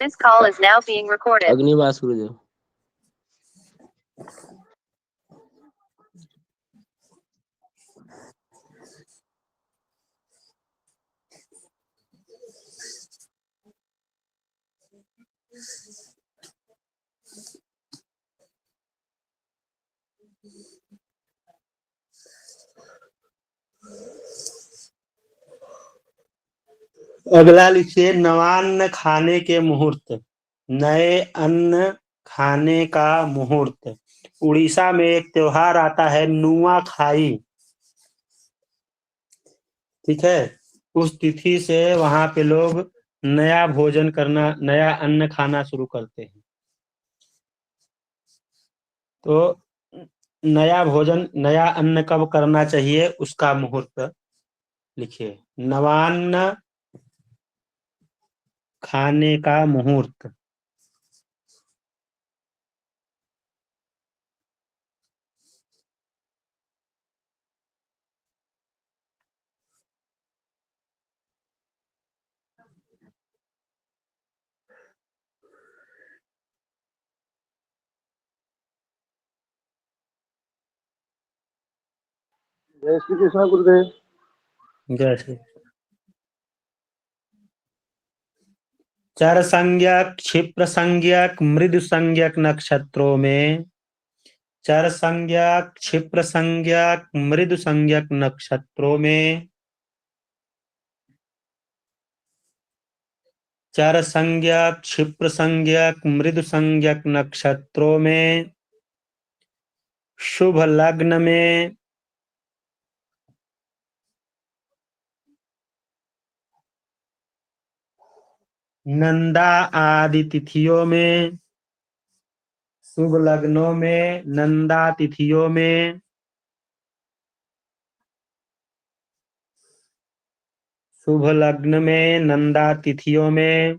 This call is now being recorded. अग्नि वासुदेव। अगला लिखिए नवान्न खाने के मुहूर्त। नए अन्न खाने का मुहूर्त। उड़ीसा में एक त्योहार आता है नुआखाई, ठीक है। उस तिथि से वहां पे लोग नया भोजन करना, नया अन्न खाना शुरू करते हैं। तो नया भोजन, नया अन्न कब करना चाहिए उसका मुहूर्त लिखिए। नवान्न खाने का मुहूर्त। जय श्री कृष्ण गुरुदेव। जय श्री। चर संज्ञक, क्षिप्र संज्ञक, मृदु संज्ञक नक्षत्रों में, चर संज्ञक, क्षिप्र संज्ञक, मृदु संज्ञक नक्षत्रों में, चर संज्ञक, क्षिप्र संज्ञक, मृदु संज्ञक नक्षत्रों में शुभ लग्न में नंदा आदि तिथियों में, शुभ लग्नों में, नंदा तिथियों में, शुभ लग्न में, नंदा तिथियों में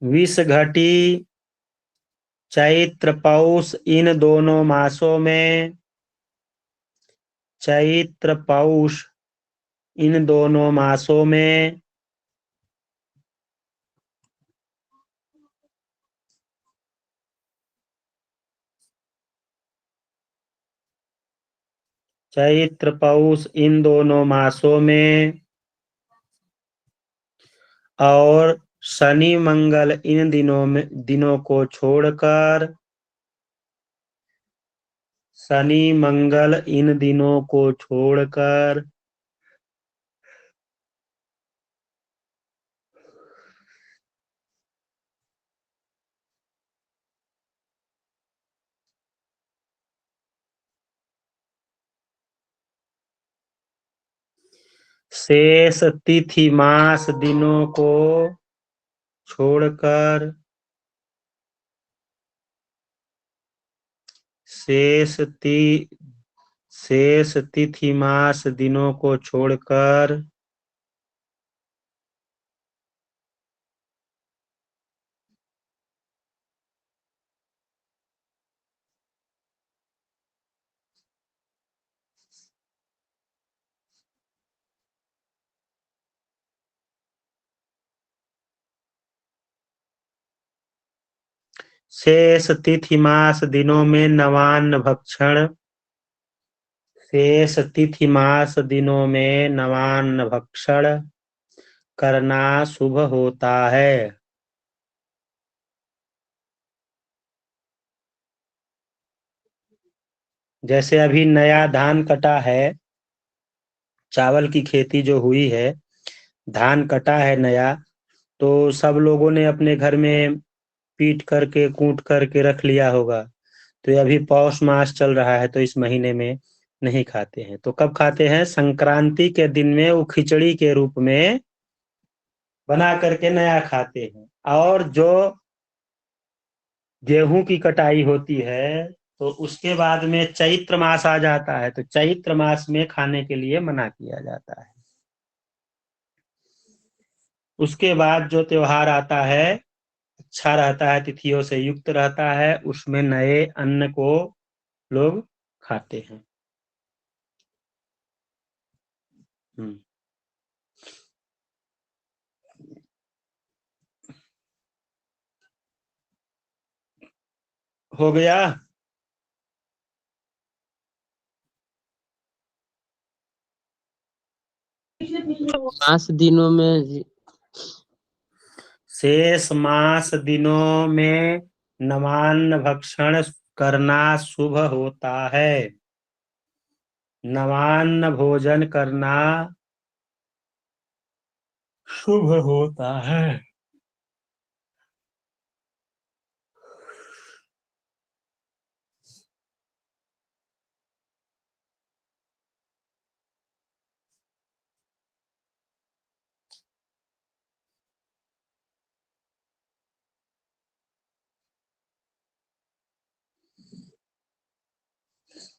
विषघटी, चैत्र पौष इन दोनों मासों में, चैत्र पौष इन दोनों मासों में चैत्र पौष इन दोनों मासों में और शनि मंगल इन दिनों को छोड़कर, शनि मंगल इन दिनों को छोड़कर शेष तिथि मास दिनों को छोड़कर, शेष तिथि मास दिनों को छोड़कर शेष तिथि मास दिनों में नवान्न भक्षण, शेष तिथि मास दिनों में नवान्न भक्षण करना शुभ होता है। जैसे अभी नया धान कटा है, चावल की खेती जो हुई है, धान कटा है नया, तो सब लोगों ने अपने घर में पीट करके कूट करके रख लिया होगा। तो अभी पौष मास चल रहा है तो इस महीने में नहीं खाते हैं। तो कब खाते हैं? संक्रांति के दिन में वो खिचड़ी के रूप में बना करके नया खाते हैं। और जो गेहूं की कटाई होती है तो उसके बाद में चैत्र मास आ जाता है, तो चैत्र मास में खाने के लिए मना किया जाता है। उसके बाद जो त्योहार आता है अच्छा रहता है, तिथियों से युक्त रहता है, उसमें नए अन्न को लोग खाते हैं। हम्म। हो गया। मास दिनों में शेष मास दिनों में नवान्न भक्षण करना शुभ होता है। नवान्न भोजन करना शुभ होता है।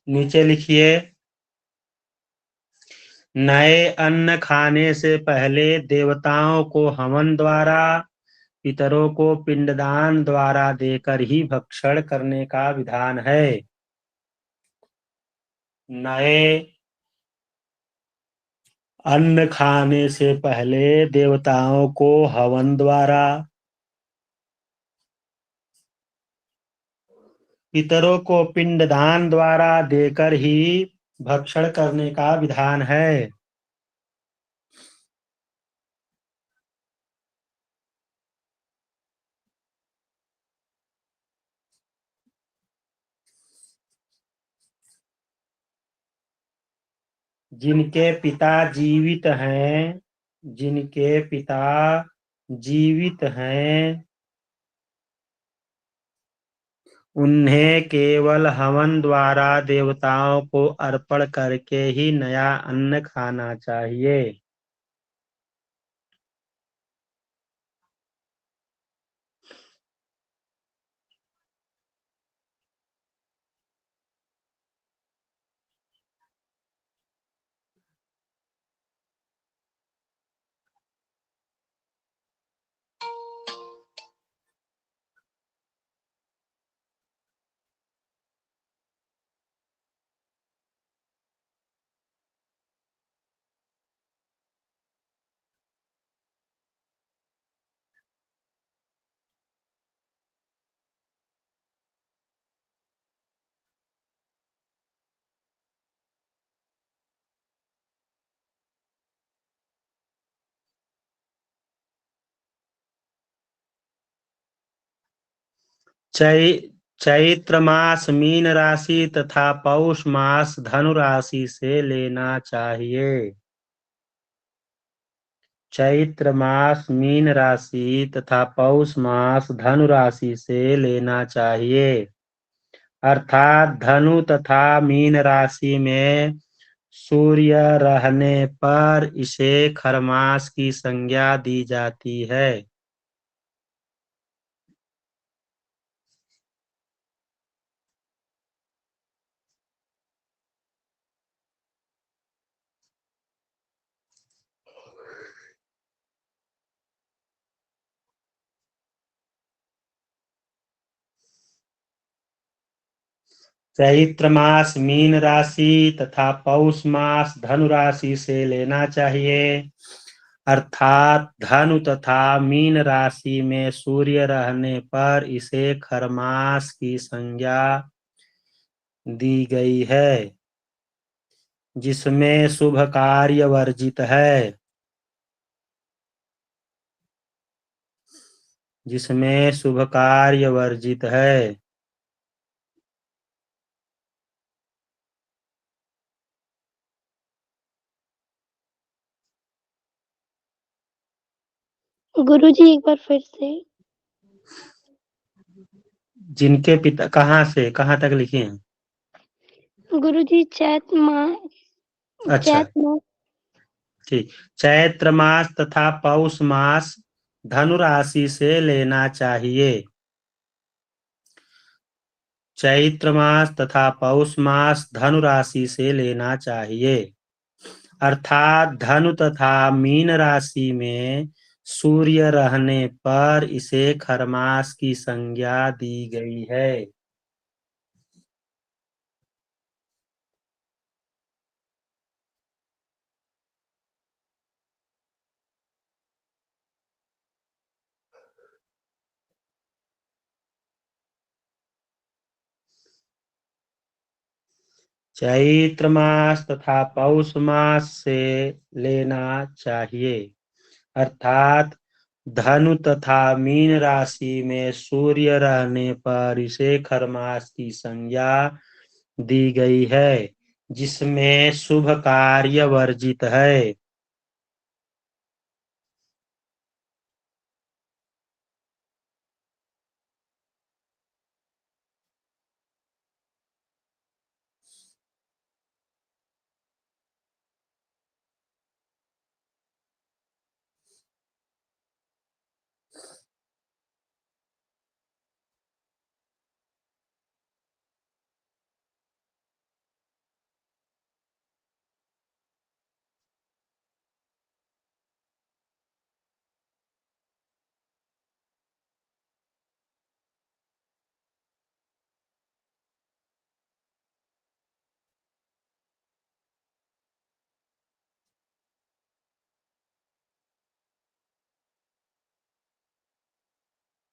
नीचे लिखिए, नए अन्न खाने से पहले देवताओं को हवन द्वारा, पितरों को पिंडदान द्वारा देकर ही भक्षण करने का विधान है। नए अन्न खाने से पहले देवताओं को हवन द्वारा, पितरों को पिंडदान द्वारा देकर ही भक्षण करने का विधान है। जिनके पिता जीवित हैं, जिनके पिता जीवित हैं, उन्हें केवल हवन द्वारा देवताओं को अर्पण करके ही नया अन्न खाना चाहिए। चैत्र मास मीन राशि तथा पौष मास धनु राशि से लेना चाहिए। चैत्र मास मीन राशि तथा पौष मास धनु राशि से लेना चाहिए। अर्थात धनु तथा मीन राशि में सूर्य रहने पर इसे खरमास की संज्ञा दी जाती है। चैत्र मास मीन राशि तथा पौष मास धनु राशि से लेना चाहिए। अर्थात धनु तथा मीन राशि में सूर्य रहने पर इसे खरमास की संज्ञा दी गई है, जिसमें शुभ कार्य वर्जित है। जिसमें शुभ कार्य वर्जित है। गुरुजी एक बार फिर से। जिनके पिता, कहाँ से कहाँ तक लिखे हैं? गुरुजी चैत मास अच्छा, ठीक। चैत्र मास तथा पौष मास धनु राशि से लेना चाहिए। चैत्र मास तथा पौष मास धनु राशि से लेना चाहिए। अर्थात धनु तथा मीन राशि में सूर्य रहने पर इसे खरमास की संज्ञा दी गई है। चैत्र मास तथा पौष मास से लेना चाहिए। अर्थात धनु तथा मीन राशि में सूर्य रहने पर इसे खरमास की संज्ञा दी गई है, जिसमें शुभ कार्य वर्जित है।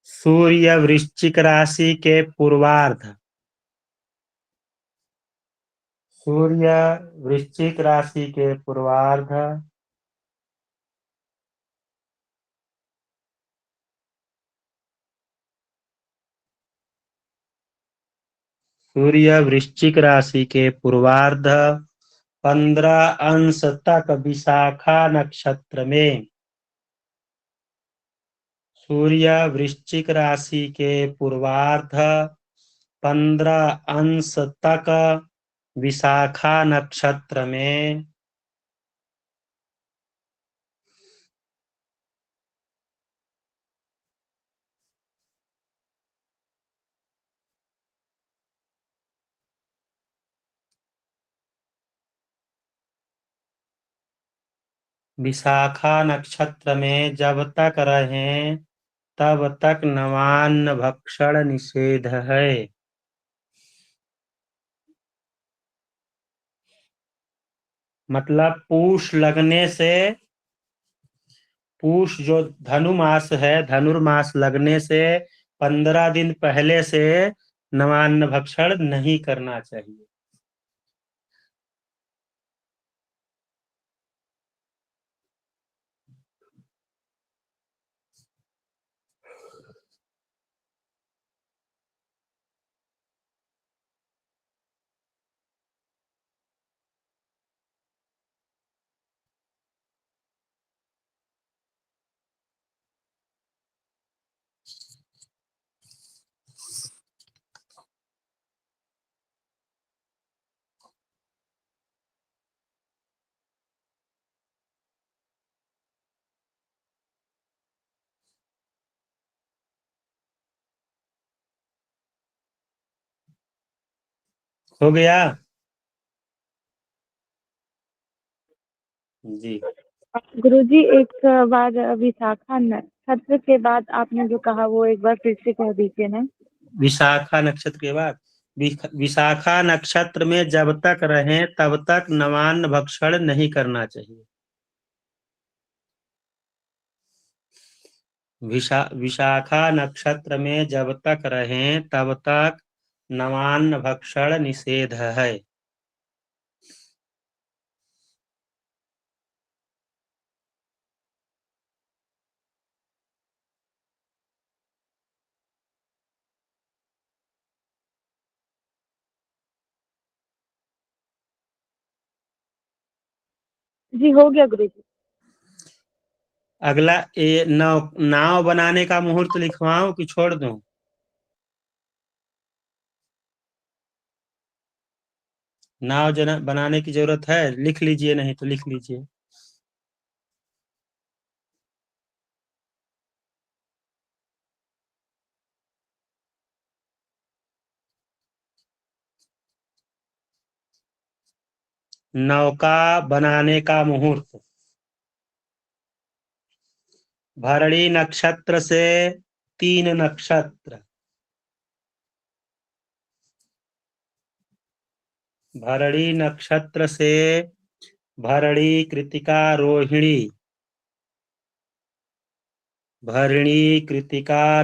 सूर्य वृश्चिक राशि के पूर्वार्ध। सूर्य वृश्चिक राशि के पूर्वार्ध सूर्य वृश्चिक राशि के पूर्वार्ध 15 अंश तक विशाखा नक्षत्र में। सूर्य वृश्चिक राशि के पूर्वार्ध 15 अंश तक विशाखा नक्षत्र में विशाखा नक्षत्र में जब तक रहें तब तक नवान्न भक्षण निषेध है। मतलब पूष जो धनुमास है, धनुर्मास लगने से 15 दिन पहले से नवान्न भक्षण नहीं करना चाहिए। हो गया जी। गुरुजी एक बार विशाखा नक्षत्र के बाद आपने जो कहा वो एक बार फिर से कह दीजिए ना। विशाखा नक्षत्र के बाद विशाखा नक्षत्र में जब तक रहें तब तक नवान्न भक्षण नहीं करना चाहिए। विशाखा नक्षत्र में जब तक रहें तब तक नवान्न भक्षण निषेध है। जी हो गया गुरुजी। अगला ये नाव बनाने का मुहूर्त लिखवाऊं कि छोड़ दूं? नाव बनाने की जरूरत है, लिख लीजिए, नहीं तो लिख लीजिए। नौका बनाने का मुहूर्त। भरणी नक्षत्र से 3 नक्षत्र। भरणी नक्षत्र से भरणी, कृतिका, रोहिणी। भरणी, कृतिका,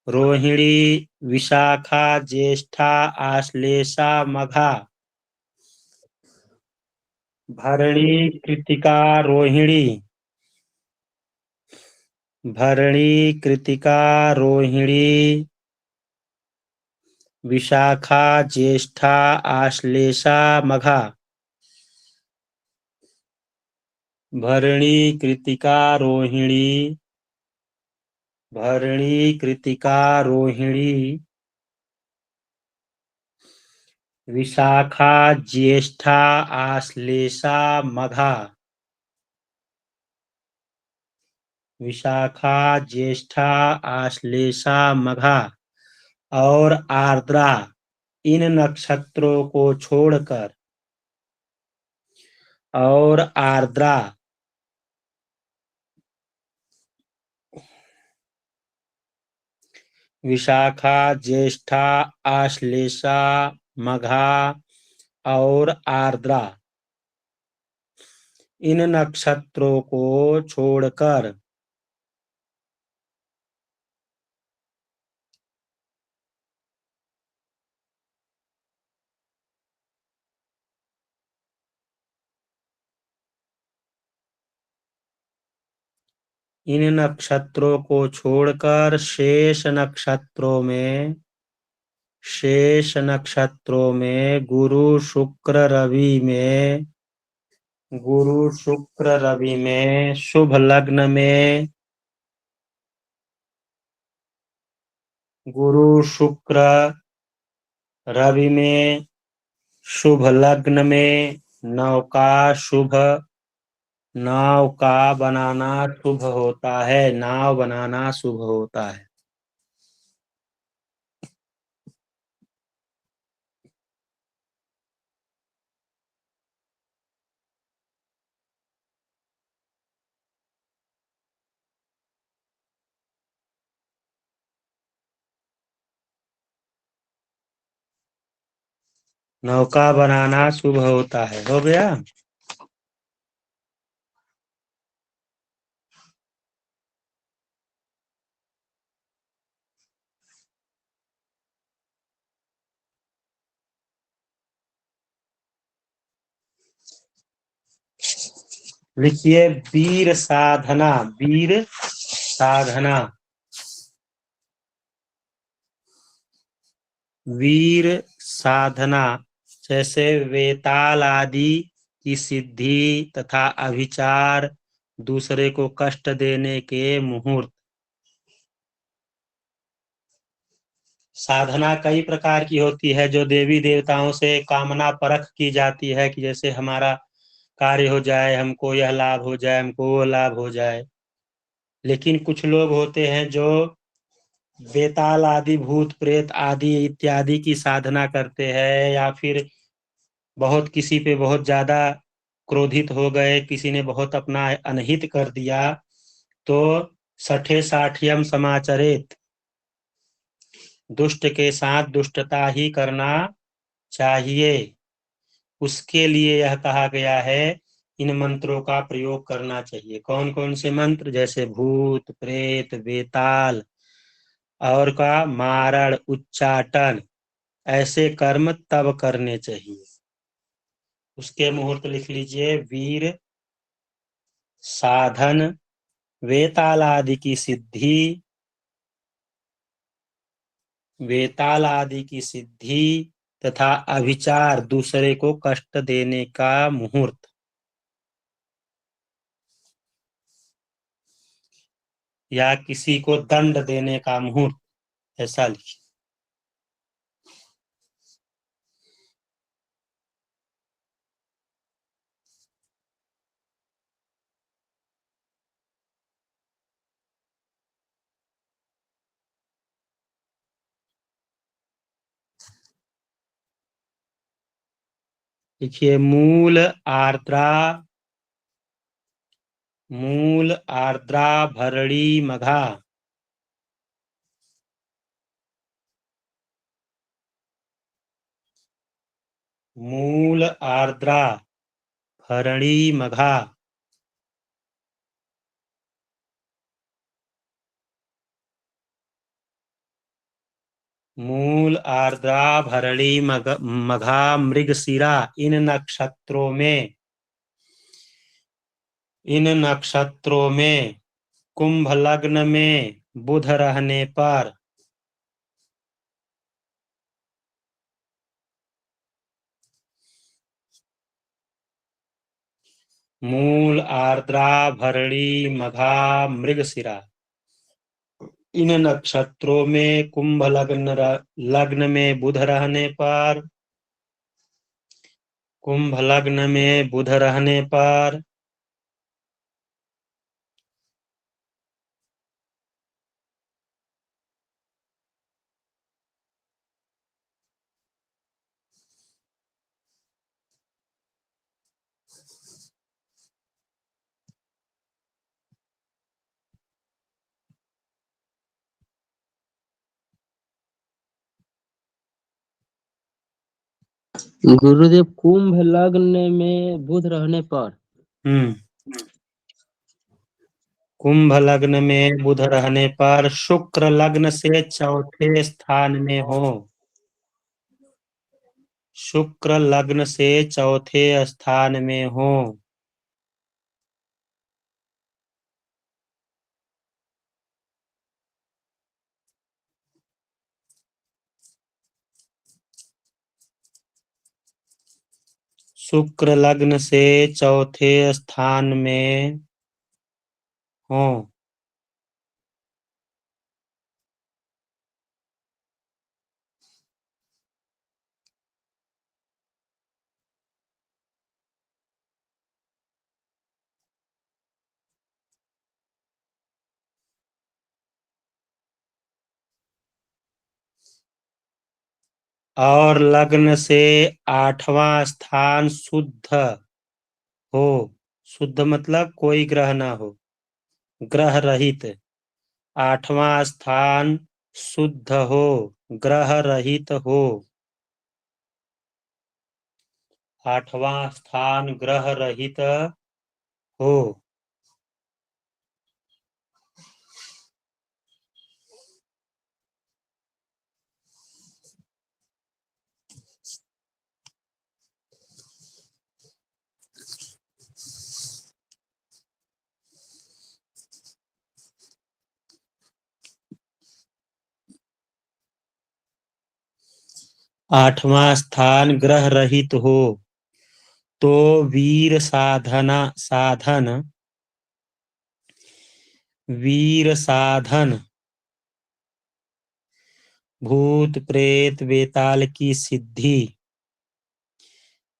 रोहिणी, विशाखा, ज्येष्ठा, आश्लेषा, मघा। भरणी, कृतिका, रोहिणी। भरणी, कृतिका, रोहिणी, विशाखा, ज्येष्ठा, आश्लेषा, मघा। भरणी, कृतिका, रोहिणी। भरणी, कृतिका, रोहिणी, विशाखा, ज्येष्ठा, आश्लेषा, मघा। विशाखा, ज्येष्ठा, आश्लेषा, मघा और आर्द्रा, इन नक्षत्रों को छोड़कर। और आर्द्रा, विशाखा, ज्येष्ठा, आश्लेषा, मघा और आर्द्रा, इन नक्षत्रों को छोड़कर। इन नक्षत्रों को छोड़कर शेष नक्षत्रों में गुरु शुक्र रवि में शुभ लग्न में। गुरु शुक्र रवि में शुभ लग्न में नाव का बनाना शुभ होता है। नाव बनाना शुभ होता है। नौका बनाना शुभ होता है। हो गया। लिखिए वीर साधना। वीर साधना। वीर साधना जैसे वेताल आदि की सिद्धि तथा अभिचार, दूसरे को कष्ट देने के मुहूर्त। साधना कई प्रकार की होती है जो देवी देवताओं से कामना परख की जाती है कि जैसे हमारा कार्य हो जाए, हमको यह लाभ हो जाए, हमको वो लाभ हो जाए। लेकिन कुछ लोग होते हैं जो बेताल आदि, भूत प्रेत आदि इत्यादि की साधना करते हैं, या फिर बहुत किसी पे बहुत ज्यादा क्रोधित हो गए, किसी ने बहुत अपना अनहित कर दिया, तो सठे साठियम समाचरेत, दुष्ट के साथ दुष्टता ही करना चाहिए। उसके लिए यह कहा गया है इन मंत्रों का प्रयोग करना चाहिए। कौन कौन से मंत्र? जैसे भूत प्रेत, बेताल और का मारण, उच्चाटन, ऐसे कर्म तब करने चाहिए। उसके मुहूर्त लिख लीजिए। वीर साधन, वेताल आदि की सिद्धि, वेताल आदि की सिद्धि तथा अभिचार, दूसरे को कष्ट देने का मुहूर्त। या किसी को दंड देने का मुहूर्त, ऐसा लिखिए। देखिए मूल आर्द्रा भरणी मघा। मूल आर्द्रा भरणी मघा। मूल आर्द्रा भरणी मघा मृगशिरा। इन नक्षत्रों में कुंभ लग्न में बुध रहने पर मूल आर्द्रा भरणी मघा मृगशिरा। इन नक्षत्रों में कुंभ लग्न में बुध रहने पर गुरुदेव कुंभ लग्न में बुध रहने पर कुंभ लग्न में बुध रहने पर शुक्र लग्न से चौथे स्थान में हो। शुक्र लग्न से चौथे स्थान में हो। शुक्र लग्न से चौथे स्थान में हो। और लग्न से 8वां स्थान शुद्ध हो। शुद्ध मतलब कोई ग्रह ना हो, ग्रह रहित। 8वां स्थान शुद्ध हो, ग्रह रहित हो। 8वां स्थान ग्रह रहित हो। 8वां स्थान ग्रह रहित हो तो वीर साधन भूत प्रेत वेताल की सिद्धि।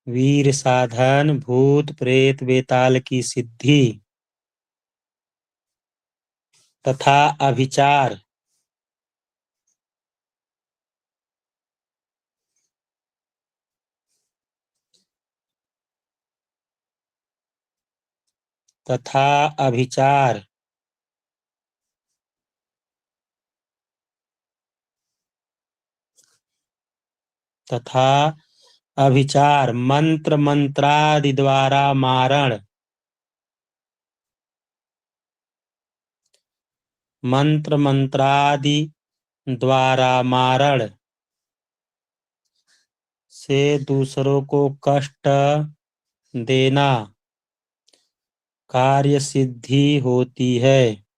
वीर साधन भूत प्रेत वेताल की सिद्धि तथा अभिचार तथा अभिचार मंत्र मंत्रादि द्वारा मारण। मंत्र मंत्रादि द्वारा मारण से दूसरों को कष्ट देना कार्य सिद्धि होती है।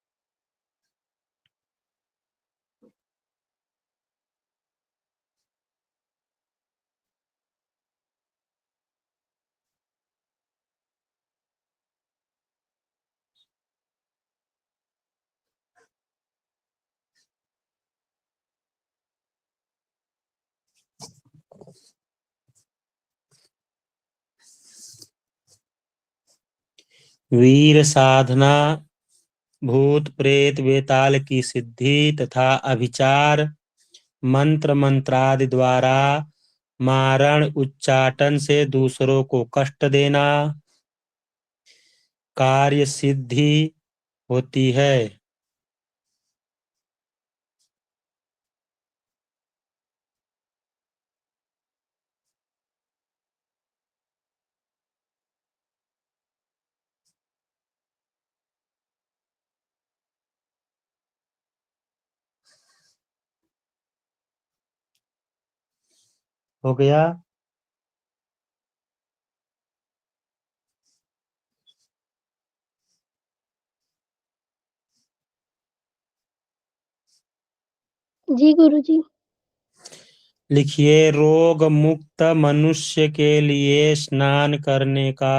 वीर साधना भूत प्रेत वेताल की सिद्धि तथा अभिचार मंत्र मंत्रादि द्वारा मारण उच्चाटन से दूसरों को कष्ट देना, कार्य सिद्धि होती है। हो गया। जी गुरुजी। लिखिए, रोग मुक्त मनुष्य के लिए स्नान करने का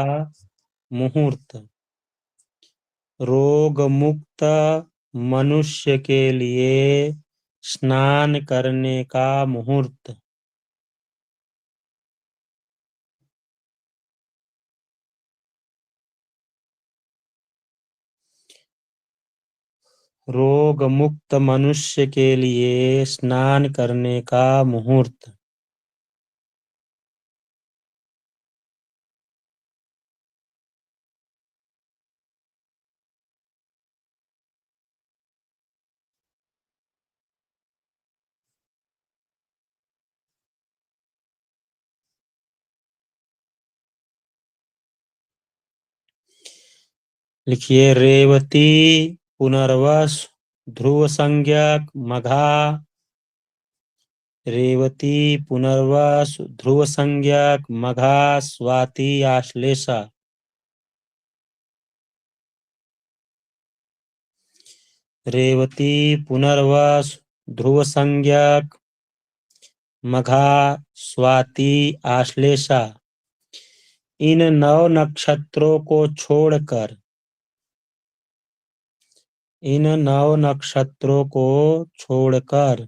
मुहूर्त। रोग मुक्त मनुष्य के लिए स्नान करने का मुहूर्त। रोग मुक्त मनुष्य के लिए स्नान करने का मुहूर्त। लिखिए, रेवती पुनर्वस ध्रुव संज्ञक मघा। रेवती पुनर्वस ध्रुव संज्ञक मघा स्वाति आश्लेषा। रेवती पुनर्वस ध्रुव संज्ञक मघा स्वाति आश्लेषा। इन 9 नक्षत्रों को छोड़कर, इन 9 नक्षत्रों को छोड़कर,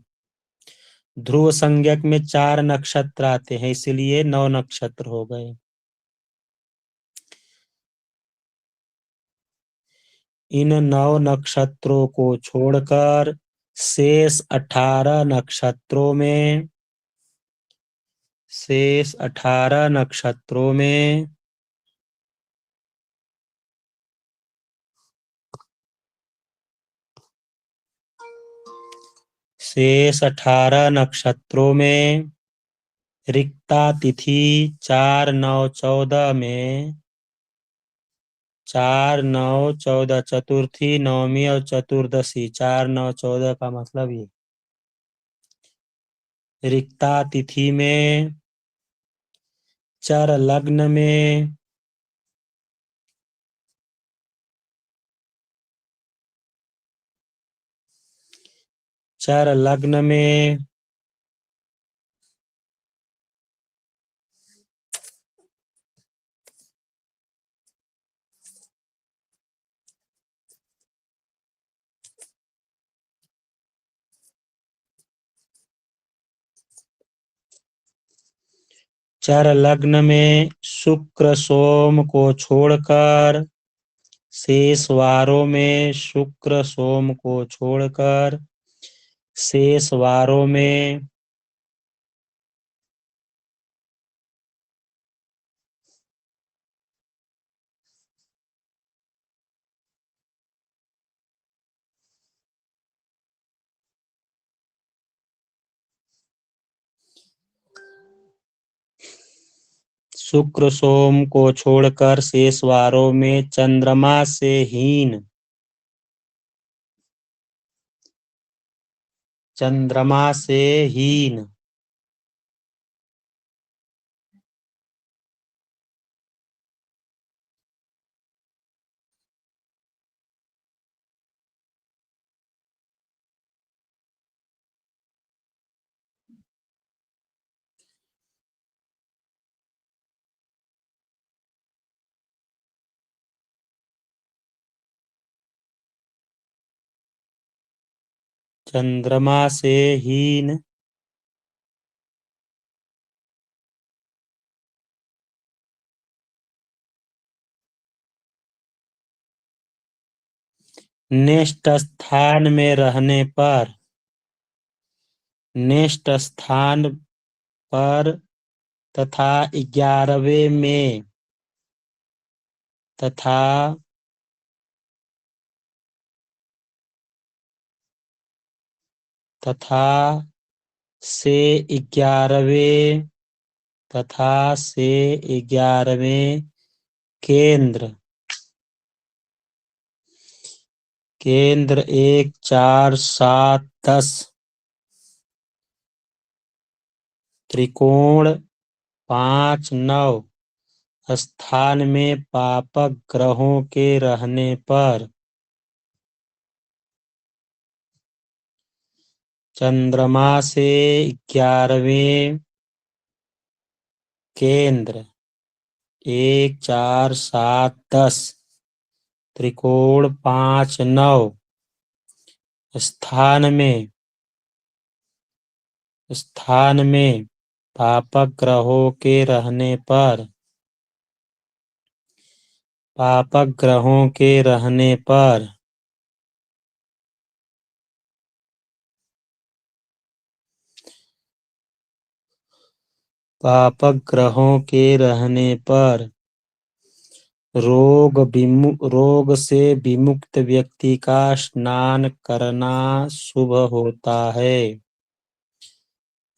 ध्रुव संज्ञक में 4 नक्षत्र आते हैं, इसलिए 9 नक्षत्र हो गए। इन 9 नक्षत्रों को छोड़कर शेष 18 नक्षत्रों में, शेष 18 नक्षत्रों में शेष 18 नक्षत्रों में रिक्ता तिथि 4, 9, 14 में 4, 9, 14 चतुर्थी, नवमी और चतुर्दशी 4, 9, 14 का मतलब ये। रिक्ता तिथि में, चर लग्न में, चर लग्न में चर लग्न में शुक्र सोम को छोड़कर, शेष वारों में शुक्र सोम को छोड़कर शेष वारों में शुक्र सोम को छोड़कर शेष वारों में चंद्रमा से हीन, चंद्रमा से हीन चंद्रमा से हीन नेष्ट स्थान में रहने पर, नेष्ट स्थान पर तथा 11वें में तथा से 11वें केंद्र 1 4 7 10 त्रिकोण 5 9 स्थान में पापक ग्रहों के रहने पर चंद्रमा से 11वें केंद्र 1 4 7 10 त्रिकोण 5 9 स्थान में पापक ग्रहों के रहने पर रोग से विमुक्त व्यक्ति का स्नान करना शुभ होता है।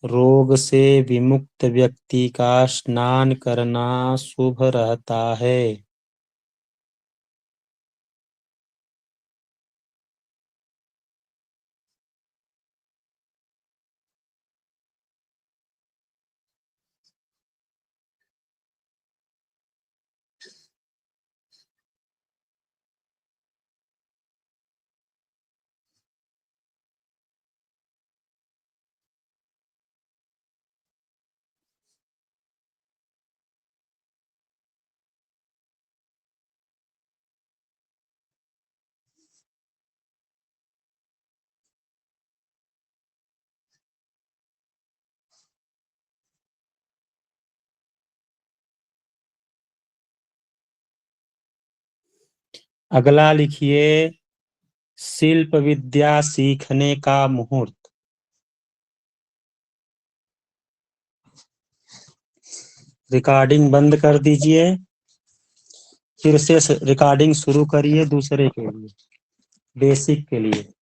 रोग से विमुक्त व्यक्ति का स्नान करना शुभ रहता है। अगला लिखिए, शिल्प विद्या सीखने का मुहूर्त। रिकॉर्डिंग बंद कर दीजिए, फिर से रिकॉर्डिंग शुरू करिए दूसरे के लिए, बेसिक के लिए।